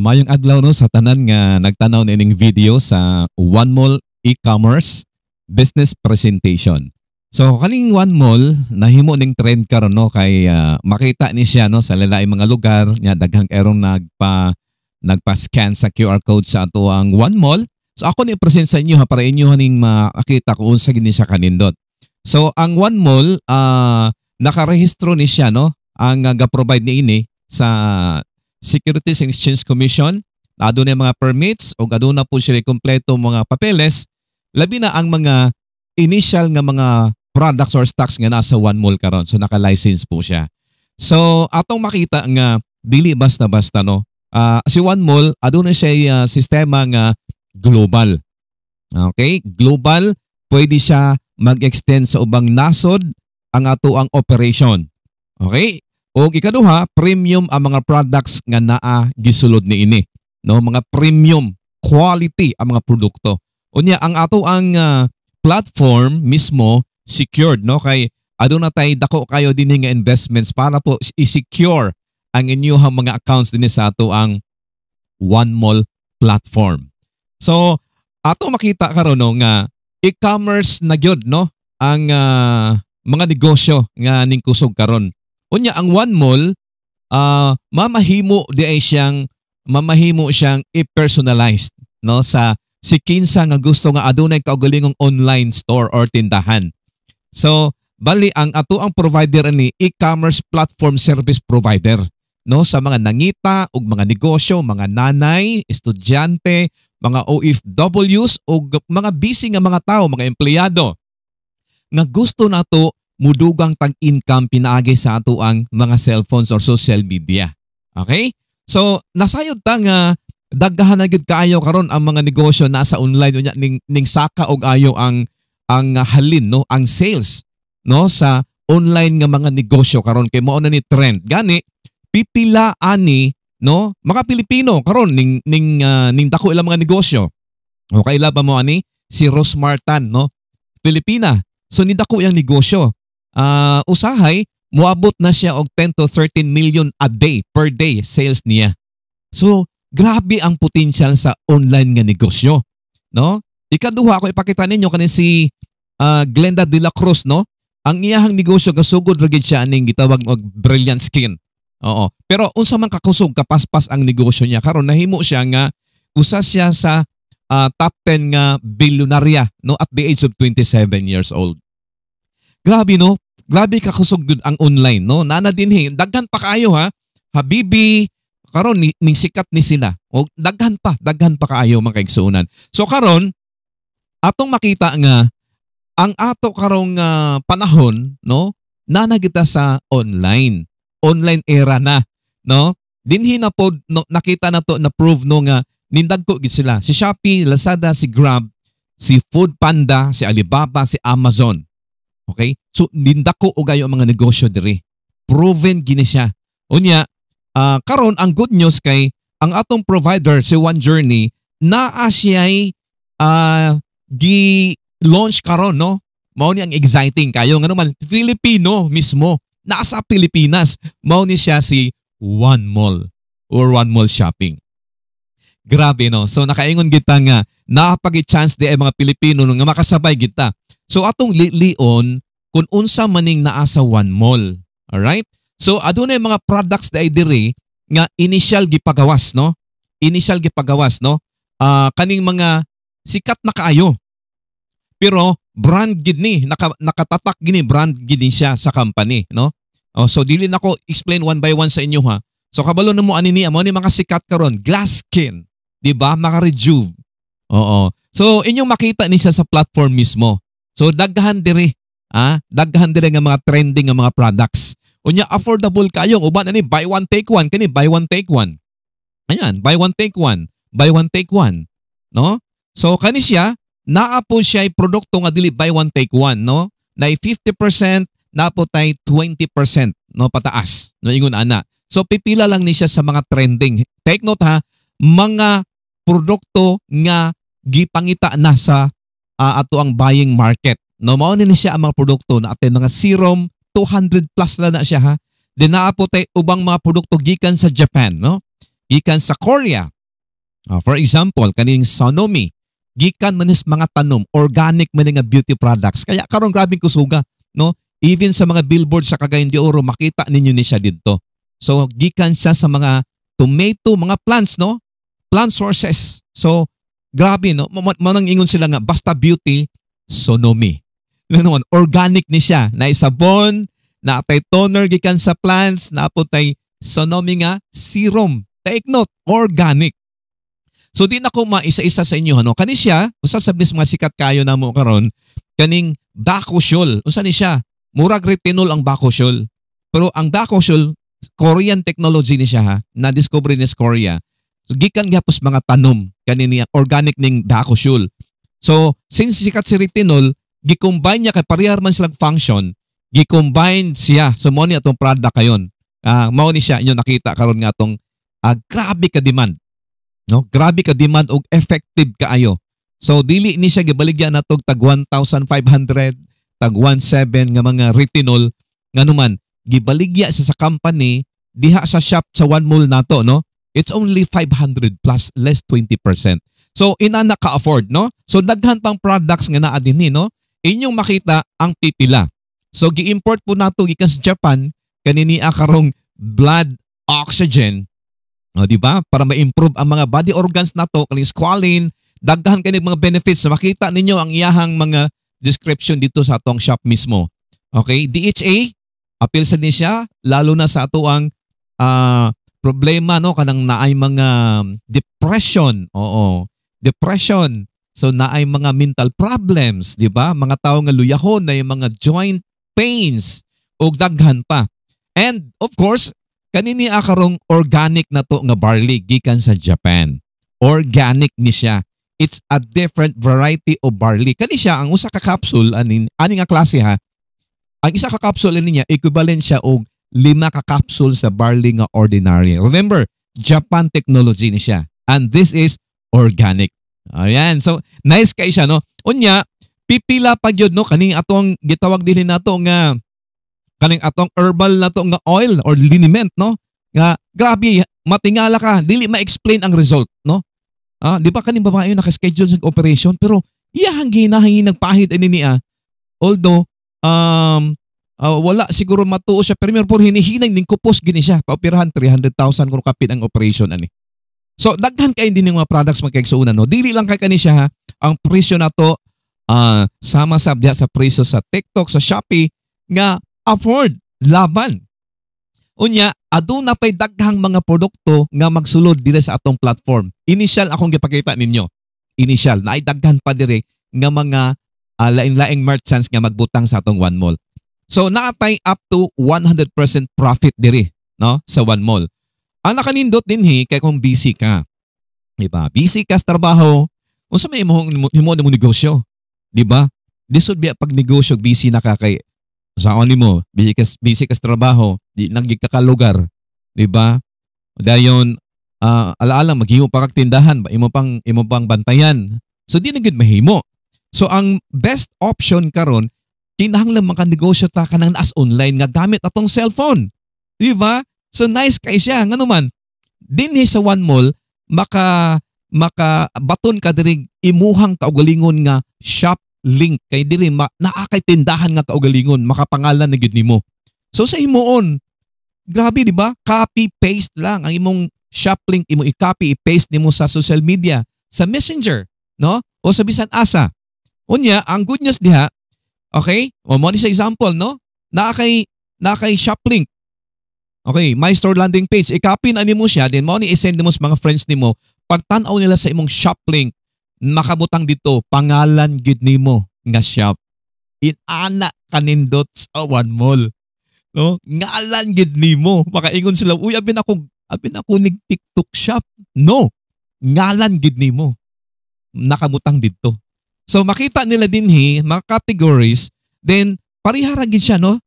Mayong adlaw no sa tanan nga nagtanaw nining video sa One Mall e-commerce business presentation. So kaning One Mall nahimo ning trend karon no kay makita ni siya no sa lain mga lugar nya daghang erong nagpa-scan sa QR code sa ato ang One Mall. So ako ni present sa inyo ha para inyo ning makita kung unsa gini siya kanindot. So ang One Mall nakarehistro ni siya no ang ga-provide ni ini sa Securities and Exchange Commission. Aduna mga permits o aduna po siya kompleto mga papeles labi na ang mga initial nga mga products or stocks nga nasa One Mall karon. So naka-license po siya. So atong makita nga dili basta-basta no. Si One Mall aduna siya sistema nga global. Okay? Global, pwede siya mag-extend sa ubang nasod ang ato ang operation. Okay? O ikaduha, premium ang mga products nga naa gisulod ni ini. No, mga premium quality ang mga produkto. Unya ang ato ang platform mismo secured no kay aduna tay dako kayo dinhi nga investments para po i-secure ang inyong mga accounts dinhi sa ato ang One Mall platform. So ato makita karon no nga e-commerce na gyud no ang mga negosyo nga ning kusog karon. Unya ang One Mall mamahimo siyang i-personalized no sa si kinsa nga gusto nga adunay kaugalingong online store or tindahan. So bali ang ato ang provider ni e-commerce platform service provider no sa mga nangita ug mga negosyo, mga nanay, estudyante, mga OFWs ug mga busy nga mga tao, mga empleyado nga gusto nato mudugang tag-income pinaagi sa ato ang mga cellphones or social media. Okay? So, nasayod ta nga daghan na gyud kaayo karon ang mga negosyo nasa online unya ning saka og ayo ang halin no, ang sales no sa online nga mga negosyo karon kay mao na ni trend. Gani pipila ani no, mga Pilipino karon ning dako ilang mga negosyo. Okay la ba mo ani si Rosmartan no, Pilipina. So nindako yang negosyo. Usahay moabot na siya og 10 to 13 million a day per day sales niya. So grabe ang potential sa online nga negosyo, no? Ikaduha ko ipakita ninyo kanin si Glenda de la Cruz no. Ang iyahang negosyo gasugod ra gid siya ning gitawag og Brilliant Skin. Oo. Pero unsa man kakusog kapaspas ang negosyo niya karon nahimo siya nga usa siya sa top 10 nga bilyonarya no at the age of 27 years old. Grabe no? Grabe kakusog gud ang online no. Nana dinhi daghan pa kaayo ha. Habibi karon ning sikat ni sila. O daghan pa kaayo mga kaigsuonan. So karon atong makita nga ang ato karong panahon no nana kita sa online era na no. Dinhi na pod no, nakita na to na prove no nga nindagko gid sila. Si Shopee, Lazada, si Grab, si Foodpanda, si Alibaba, si Amazon. Okay? So nindako og ayo ang mga negosyo diri. Proven gini siya. Unya karon ang good news kay ang atong provider si One Journey naa siya'y gi-launch karon no. Mao ni ang exciting kayo ngano man Filipino mismo nasa Pilipinas. Mao ni siya si One Mall or One Mall Shopping. Grabe no. So nakaingon kita nga napagi-chance di ay mga Pilipino nga makasabay kita. So atong lion kung unsa maning naa sa One Mall. Alright? So adunay mga products dai diri nga initial gipagawas no. Initial gipagawas no. Kaning mga sikat na kaayo. Pero brand gid ni nakatatak gini brand gid siya sa company no. So dili nako explain one by one sa inyo ha. So kabalo nimo ani ni amo ni mga sikat karon Glass Skin, di ba? Maka-rejuve. Oo. So inyong makita ni siya sa platform mismo. So daghan diri, daghan diri nga mga trending nga mga products. Unya affordable kayo uban ani buy one take one kani buy one take one. Ayan, buy one take one, buy one take one, no? So kani siya naa po siya produkto nga dili buy one take one, no? Na 50%, na po tay 20% no pataas. No ingon ana. So pipila lang ni siya sa mga trending. Take note ha, mga produkto nga gipangita na sa ato ang buying market. No mao ni siya ang mga produkto na atay mga serum 200 plus na siya ha. Then naa po tay ubang mga produkto gikan sa Japan, no? gikan sa Korea. For example, kaning Sonomi, gikan manis mga tanom, organic man nga beauty products. Kaya karon grabing kusuga, no? Even sa mga billboard sa Cagayan de Oro, makita ninyo ni siya dito. So gikan siya sa mga tomato, mga plants, no? Plant sources. So grabe, no? Manang ingon sila nga basta beauty, Sonomi. Naman, organic ni siya. Na sabon, na tay toner gikan sa plants, na po tay Sonomi nga serum. Take note, organic. So di na ko maisa-isa sa inyo, ano? Kani siya, usa sa mga sikat kayo na mo karon, kaning Bakushol. Usa ni siya? Murag retinol ang Bakushol. Pero ang Bakushol, Korean technology ni siya, ha? Na-discover ni sa Korea. So gikan gyapos mga tanom kanini organic ning Bakushol. So since sikat si retinol, gi-combine niya kay parehar man silang function, gi-combine siya sa mo ni atong product kayon. Mao ni siya inyo nakita karon nga atong grabe ka demand. No? Grabe ka demand og effective kaayo. So dili ni siya gibaligyan natog tag 1,500, tag 1,700 nga mga retinol nganuman gibaligya sa company diha sa shop sa one mall nato, no? It's only 500 plus less 20%. So inana ka afford, no? So daghan pang products nga naa dinhi, no? Inyong makita ang pipila. So gi-import po nato gikan sa Japan kanini karong blood oxygen. O, di ba? Para ma-improve ang mga body organs nato, kaning squalene, daghan kani mga benefits. Makita ninyo ang iyahang mga description dito sa atong shop mismo. Okay? DHA, appeal sa ni siya, lalo na sa ato ang problema, no? Kanang naay mga depression. Oo. Depression. So naay mga mental problems, di ba? Mga tao nga luyahon na yung mga joint pains o daghan pa. And of course, kanini karong organic na to nga barley gikan sa Japan. Organic ni siya. It's a different variety of barley. Kani siya ang usa ka capsule ani nga klase, ha. Ang isa ka capsule niya equivalent siya og 5 ka capsule sa barley nga ordinary. Remember, Japan technology ni siya. And this is organic. Ayan. So nice kay siya, no. Unya pipila pa gyud, no, kaning atong gitawag dinhi nato nga kaning atong herbal na to nga oil or liniment, no? Nga grabe matingala ka, dili ma-explain ang result, no? Di ba kaning babae naka-schedule sa operation pero iyang ginahangi nagpahid ani niya. Although wala siguro matuo siya pero por hinihinay ning kupos gini siya, paoperahan 300,000 kung kapit ang operation ani. So daghan kay din mga products magkaigsuunan, no? Dili lang kay kani siya, ha? Ang presyo nato sama sa diha sa presyo sa TikTok, sa Shopee nga afford laban. Unya, aduna pay daghang mga produkto nga magsulod diri sa atong platform. Initial akong gipakita ninyo. Initial na ay daghan pa dire nga mga lain-laing merchants nga magbutang sa atong one mall. So naatay up to 100% profit diri, no, sa one mall. Ang nakanindot dinhi kay kung busy ka. Diba? Busy ka sa trabaho, unsa may imong negosyo, di ba? Lisod biya pag negosyo busy na ka kay sa ni mo, busy ka sa trabaho, di nagigka lugar, di ba? Dayon alaala maghimo pa kag tindahan, imo pang bantayan. So di na gid mahimo. So ang best option karon kinahanglan man ka negosyo ta kanang as online nga gamit atong cellphone. Di ba? So nice kay siya nganuman. Dinhi sa one mall maka baton ka diri imuhang kaugalingon nga shop link kay diri naakay tindahan nga kaugalingon makapangalan na gyud nimo. So sa himuon, grabe, di ba? Copy paste lang ang imong shop link, imo i-copy i-paste nimo sa social media, sa Messenger, no? O sa bisan asa. Unya, ang good news diha, okay? O mo ni sa example, no? Naakay shop link. Okay, my store landing page, i-copy na nimo siya, then mo ni i-send nimo sa mga friends nimo. Pagtan-aw nila sa imong shop link, makabutang dito pangalan gid nimo nga shop. Inana kanindot sa one mall, no? Ngalan gid nimo, makaingon sila, uy abin ako nig TikTok shop. No, ngalan gid nimo nakabutang dito. So makita nila dinhi mga categories, then parihara gid siya, no?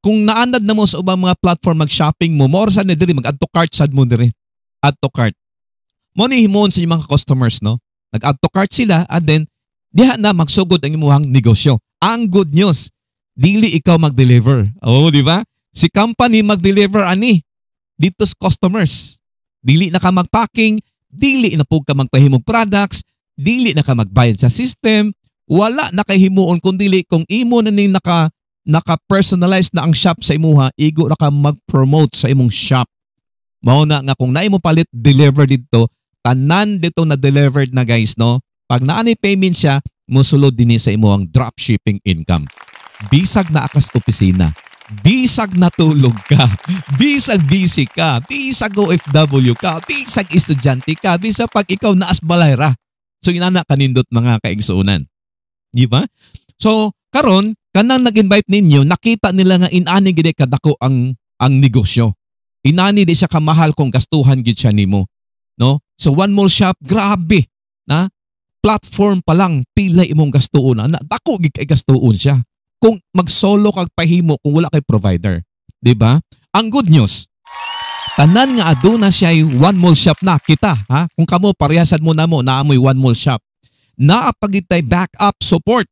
Kung naanad na mo sa ubang mga platform mag-shopping mo, more sa diri mag-add to cart sad mo diri. Add to cart. Mo ni himon sa mga customers, no? Nag-add to cart sila and then diha na magsugod ang imuhang negosyo. Ang good news, dili ikaw mag-deliver. Oh, di ba? Si company mag-deliver ani dito sa customers. Dili na ka magpacking, dili na po ka magpahimog products, dili na ka magbayad sa system, wala na kay himuon kundili kung imo na ning naka-personalize na ang shop sa imuha, igo na ka mag-promote sa imong shop. Mao na nga kung naay mo palit deliver dito, tanan dito na delivered na guys, no? Pag naanay payment siya, musulod din sa imo ang dropshipping income. Bisag na akas opisina, bisag natulog ka, bisag busy ka, bisag OFW ka, bisag estudyante ka, bisag pag ikaw naas balayra. So inana kanindot mga kaigsuunan. Di ba? So karon kanang nag-invite ninyo, nakita nila nga inani gid kadako ang negosyo. Inani di siya kamahal kung gastuhan gid siya nimo. No? So one mall shop, grabe. Na? Platform pa lang pila imong gastuon na dako gid kay gastuon siya. Kung mag-solo kag pahimo kung wala kay provider, 'di ba? Ang good news, tanan nga aduna siya one mall shop na kita, ha? Kung kamo parehasan mo namo naamoy one mall shop. Naapagitay backup support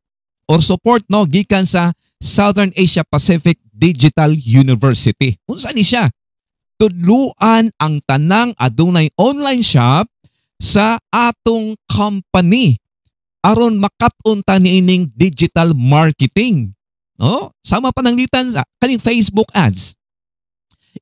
or support no gikan sa Southern Asia Pacific Digital University. Unsa ni siya? Tudluan ang tanang adunay online shop sa atong company aron makat-on ta niining digital marketing. No? Sama pananglitan sa kaning Facebook ads.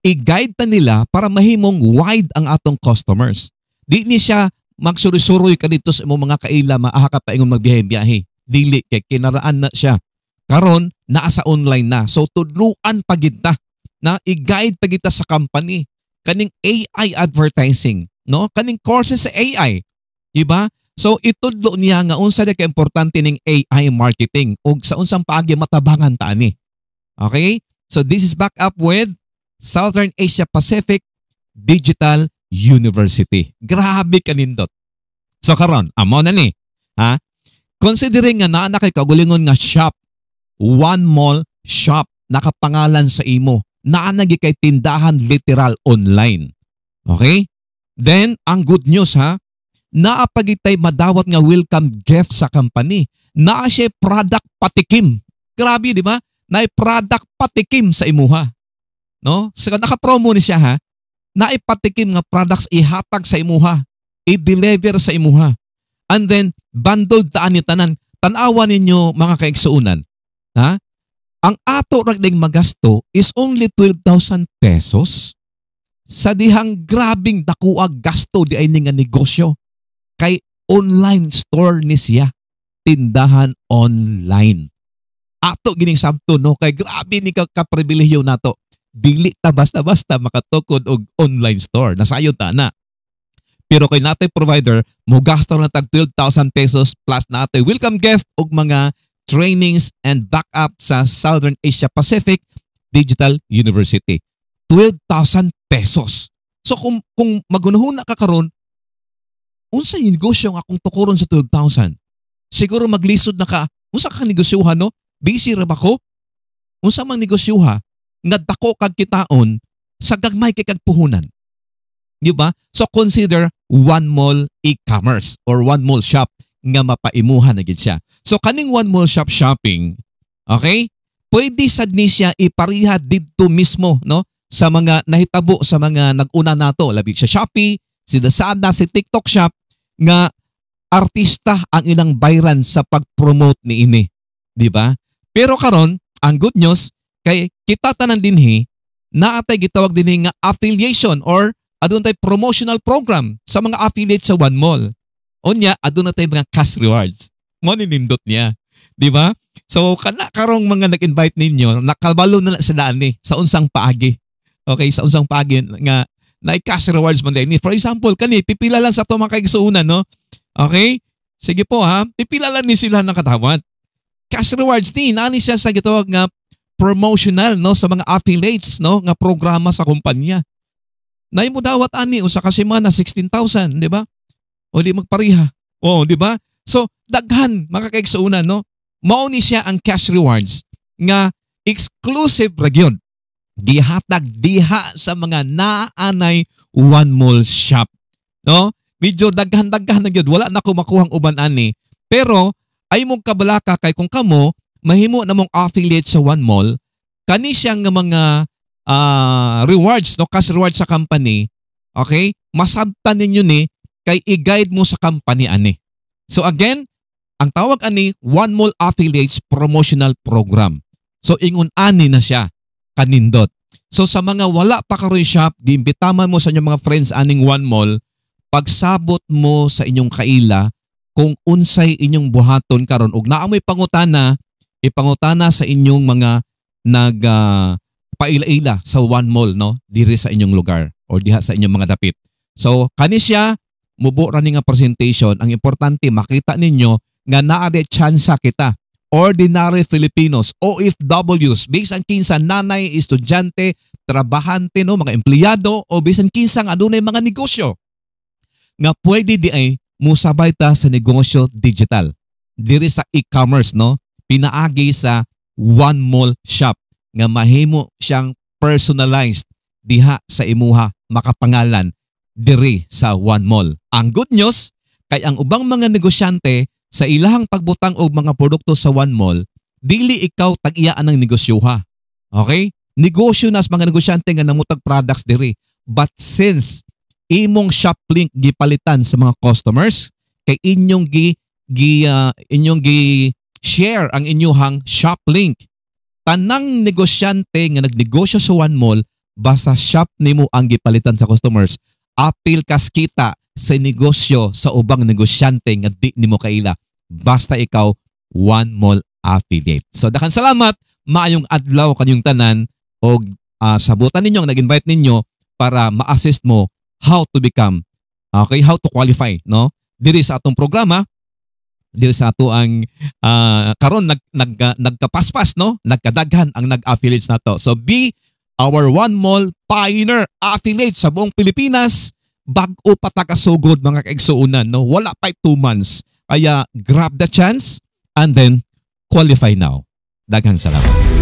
I-guide ta nila para mahimong wide ang atong customers. Di ni siya magsuri-suroy ka dito sa imong mga kaila maaha ka pa ingon magbiyahe-biyahe. Dili kay kinaraan na siya. Karon naa sa online na. So tudluan pa gid ta na i-guide pa kita sa company kaning AI advertising, no? Kaning courses sa AI. Diba? So itudlo niya nga unsa ka importante ning AI marketing ug sa unsang paagi matabangan ta ani. Okay? So this is back up with Southern Asia Pacific Digital University. Grabe kanindot. So karon, amo na ni, ha? Considering nga naa kay kagulingon nga shop, one mall shop nakapangalan sa imo. Naa na kay tindahan literal online. Okay? Then ang good news ha, naapagitay madawat nga welcome gift sa company. Naa siya product patikim. Grabe, di ba? Naay product patikim sa imuha. No? So naka-promo ni siya ha. Naay patikim nga products ihatag sa imuha. I-deliver sa imuha. And then bundled taan ni tanan. Tanawa ninyo mga kaigsuunan. Ha? Ang ato ragding magasto is only 12,000 pesos. Sa dihang grabing dakuag gasto di ay nga negosyo. Kay online store ni siya. Tindahan online. Ato gining sabto no kay grabe ni kapribilehiyo nato. Dili ta basta-basta makatukod og online store. Nasayon ta na. Pero kay natay provider, mo gasto na tag 12,000 pesos plus natay welcome gift og mga trainings and backup sa Southern Asia Pacific Digital University. 12,000 pesos. So kung magunahon na ka karon, unsa yung negosyo nga akong tukuron sa 12,000? Siguro maglisod na ka. Unsa ka negosyohan no? Busy ra ba ko? Unsa mang negosyoha nga dako kag kitaon sa gagmay kay kag puhunan. Di ba? So consider one mall e-commerce or one mall shop nga mapaimuhan na gid siya. So kaning one mall shop shopping, okay? Pwede sad ni siya ipariha didto mismo no sa mga nahitabo sa mga nag-una nato labi sa Shopee, si Lazada, si TikTok Shop nga artista ang ilang bayran sa pag-promote ni ini. Di ba? Pero karon, ang good news kay kita tanan dinhi naatay gitawag dinhi nga affiliation or adun tay promotional program sa mga affiliate sa one mall. Unya adun tay mga cash rewards. Mo nindot niya. Di ba? So kana karong mga nag-invite ninyo, nakabalo na sa daan ni sa unsang paagi. Okay, sa unsang paagi nga na cash rewards man din. For example, kani pipila lang sa to mga kaigsuunan, no? Okay? Sige po ha, pipila lang ni sila ng katawat. Cash rewards ni nani siya sa gitawag nga promotional no sa mga affiliates no nga programa sa kumpanya. Nay mo dawat ani usa ka semana 16,000, di ba? O di magpariha. O di ba? So daghan mga kaigsuunan no. Mao ni siya ang cash rewards nga exclusive ra gyud. Gihatag diha sa mga naanay one mall shop. No? Medyo daghan-daghan na gyud, wala na ko makuhang uban ani. Pero ay mong kabalaka kay kung kamo mahimo na mong affiliate sa one mall, kani siyang mga rewards no cash rewards sa company. Okay? Masabtan ninyo ni kay i-guide mo sa company ani. So again, ang tawag ani One Mall Affiliates Promotional Program. So ingon ani na siya kanindot. So sa mga wala pa karoy shop, giimbitaman mo sa inyong mga friends aning One Mall, pagsabot mo sa inyong kaila kung unsay inyong buhaton karon ug naa mo'y pangutana, ipangutana sa inyong mga nag paila-ila sa One Mall no, diri sa inyong lugar or diha sa inyong mga dapit. So kani siya mubo ra ni nga presentation, ang importante makita ninyo nga naa de tsansa kita. Ordinary Filipinos, OFWs, bisan kinsa nanay, estudyante, trabahante no, mga empleyado o bisan kinsa nga adunay mga negosyo nga pwede di ay musabay ta sa negosyo digital. Diri sa e-commerce no, pinaagi sa One Mall shop nga mahimo siyang personalized diha sa imuha makapangalan diri sa One Mall. Ang good news kay ang ubang mga negosyante sa ilahang pagbutang og mga produkto sa One Mall, dili ikaw tag-iyaan ng negosyoha. Okay? Negosyo nas mga negosyante nga namutag products diri. But since imong shop link gipalitan sa mga customers, kay inyong share ang inyong shop link. Tanang negosyante nga nagnegosyo sa One Mall, basta shop nimo ang gipalitan sa customers, apil kas kita sa negosyo sa ubang negosyante nga di nimo kaila. Basta ikaw One Mall affiliate. So dakan salamat, maayong adlaw kanyong tanan og sabutan ninyo ang nag-invite ninyo para ma-assist mo how to become, okay, how to qualify no diri sa atong programa, diri sa ato ang karon nagkapaspas no, nagkadaghan ang nag-affiliates nato. So be our One Mall pioneer affiliate sa buong Pilipinas. Bag-o pa ta kasugod mga kaigsuunan no, wala pa 2 months, kaya grab the chance and then qualify now. Daghang salamat.